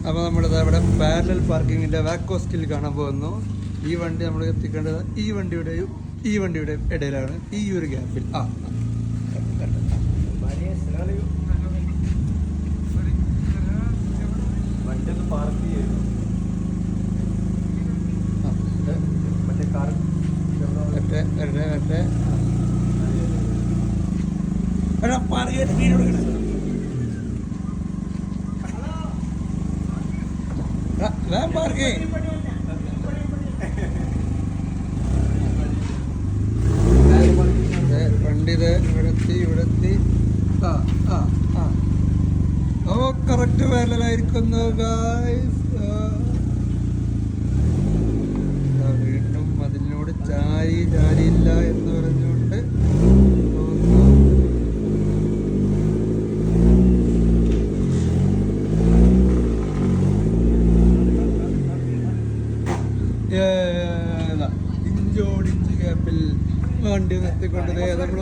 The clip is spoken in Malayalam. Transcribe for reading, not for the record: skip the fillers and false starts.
അപ്പോൾ നമ്മളിത് ഇവിടെ പാരലൽ പാർക്കിങ്ങിൻ്റെ വാക്കോസ്റ്റിൽ കാണാൻ പോകുന്നു. ഈ വണ്ടി നമ്മൾ എത്തിക്കേണ്ടത് ഈ വണ്ടിയുടെയും ഇടയിലാണ്, ഈ ഒരു ഗ്യാപ്പിൽ. വണ്ടിത് ഇവിടെത്തി. ഓ കറക്റ്റ് പാരലായിരിക്കുന്നു ഗായ്സ്. വീണ്ടും അതിനോട് ചാരിയില്ല എന്ന് പറഞ്ഞുകൊണ്ട് ഇഞ്ചോടിഞ്ച് ഗ്യാപ്പിൽ വണ്ടി നിർത്തിക്കൊണ്ടത് നമ്മൾ